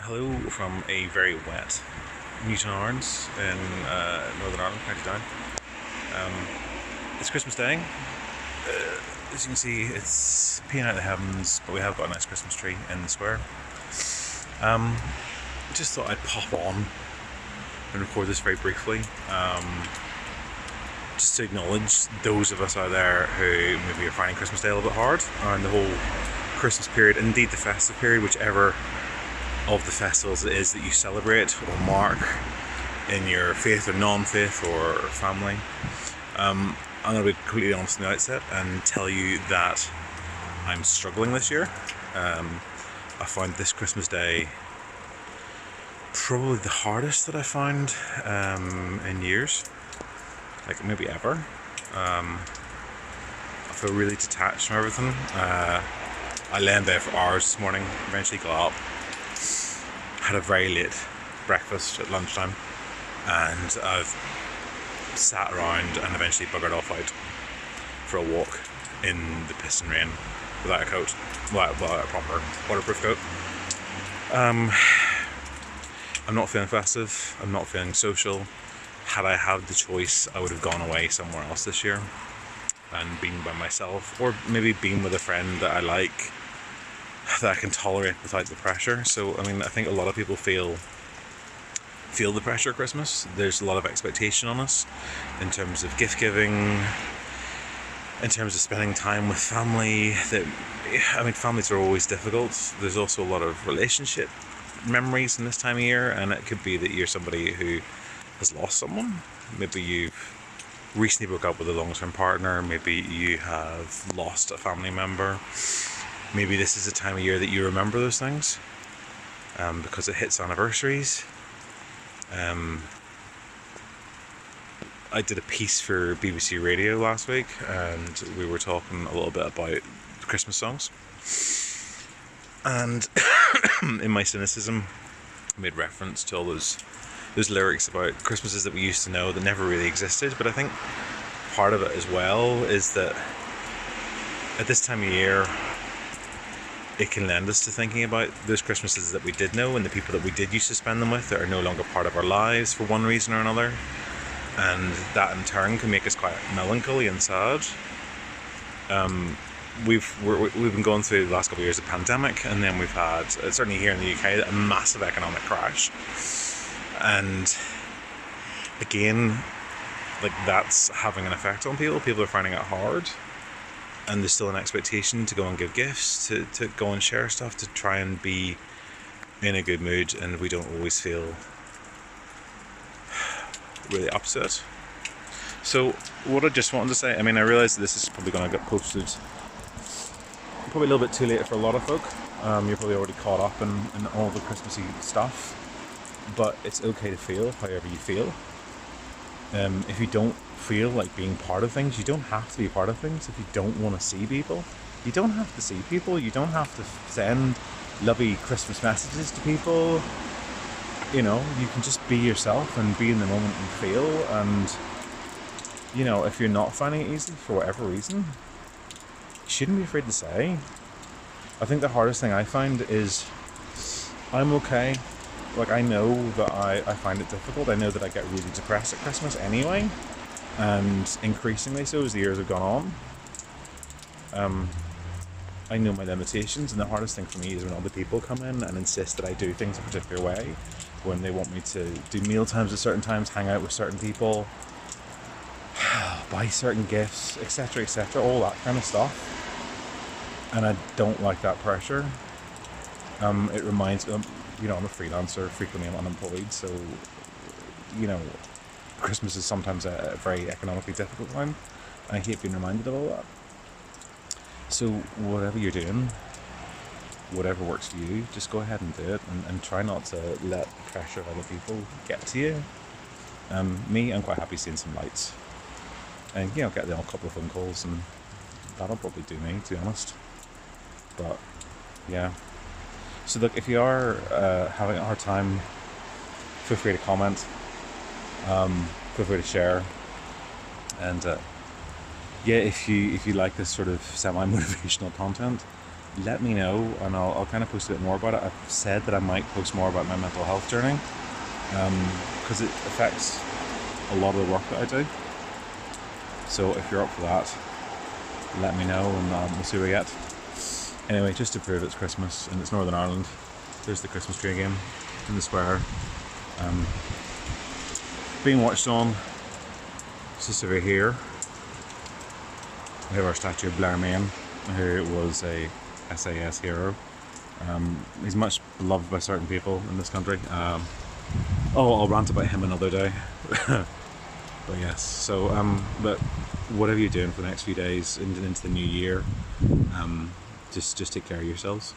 Hello from a very wet Newtownards in Northern Ireland, County Down. It's Christmas Day. As you can see, it's peeing out of the heavens, but we have got a nice Christmas tree in the square. Just thought I'd pop on and record this very briefly. Just to acknowledge those of us out there who maybe are finding Christmas Day a little bit hard, and the whole Christmas period, indeed the festive period, whichever of the festivals it is that you celebrate or mark in your faith or non-faith or family. I'm going to be completely honest from the outset and tell you that I'm struggling this year. I found this Christmas Day probably the hardest that I found in years, like maybe ever. I feel really detached from everything. I lay in bed for hours this morning, eventually got up, had a very late breakfast at lunchtime, and I've sat around and eventually buggered off out for a walk in the piss and rain without a coat, without a proper waterproof coat. I'm not feeling festive, I'm not feeling social. Had I had the choice, I would have gone away somewhere else this year and been by myself, or maybe been with a friend that I like, that I can tolerate without the pressure. So I mean, I think a lot of people feel the pressure of Christmas. There's a lot of expectation on us in terms of gift giving, in terms of spending time with family. Families are always difficult. There's also a lot of relationship memories in this time of year, and it could be that you're somebody who has lost someone. Maybe you've recently broke up with a long-term partner. Maybe you have lost a family member. Maybe this is a time of year that you remember those things because it hits anniversaries. I did a piece for BBC Radio last week, and we were talking a little bit about Christmas songs. And in my cynicism, I made reference to all those lyrics about Christmases that we used to know that never really existed. But I think part of it as well is that at this time of year, it can lend us to thinking about those Christmases that we did know and the people that we did used to spend them with that are no longer part of our lives for one reason or another. And that in turn can make us quite melancholy and sad. We've been going through the last couple of years of pandemic, and then we've had, certainly here in the UK, a massive economic crash. And again, like, that's having an effect on people. People are finding it hard. And there's still an expectation to go and give gifts, to go and share stuff, to try and be in a good mood, and we don't always feel really upset. So what I just wanted to say, I mean, I realise that this is probably going to get posted probably a little bit too late for a lot of folk. You're probably already caught up in all the Christmassy stuff, but it's okay to feel however you feel. If you don't feel like being part of things, you don't have to be part of things. If you don't want to see people, you don't have to see people. You don't have to send lovely Christmas messages to people. You know, you can just be yourself and be in the moment and feel. And, you know, if you're not finding it easy for whatever reason, you shouldn't be afraid to say. I think the hardest thing I find is I'm okay. Like, I know that I find it difficult. I know that I get really depressed at Christmas anyway, and increasingly so as the years have gone on. I know my limitations, and the hardest thing for me is when other people come in and insist that I do things a particular way, when they want me to do meal times at certain times, hang out with certain people, buy certain gifts, etc., all that kind of stuff. And I don't like that pressure. It reminds me, you know, I'm a freelancer, frequently I'm unemployed, so, you know, Christmas is sometimes a very economically difficult time, and I hate being reminded of all that. So whatever you're doing, whatever works for you, just go ahead and do it, and try not to let the pressure of other people get to you. I'm quite happy seeing some lights, and, you know, get the odd couple of phone calls, and that'll probably do me, to be honest. But yeah. So look, if you are having a hard time, feel free to comment, feel free to share, and yeah, if you like this sort of semi-motivational content, let me know, and I'll kind of post a bit more about it. I've said that I might post more about my mental health journey, because it affects a lot of the work that I do. So if you're up for that, let me know, and we'll see what we get. Anyway, just to prove it's Christmas and it's Northern Ireland, there's the Christmas tree again in the square. Being watched on. Just over here, we have our statue of Blair Main, who was a SAS hero. He's much beloved by certain people in this country. I'll rant about him another day. But yes, so but whatever you're doing for the next few days into the new year, just take care of yourselves.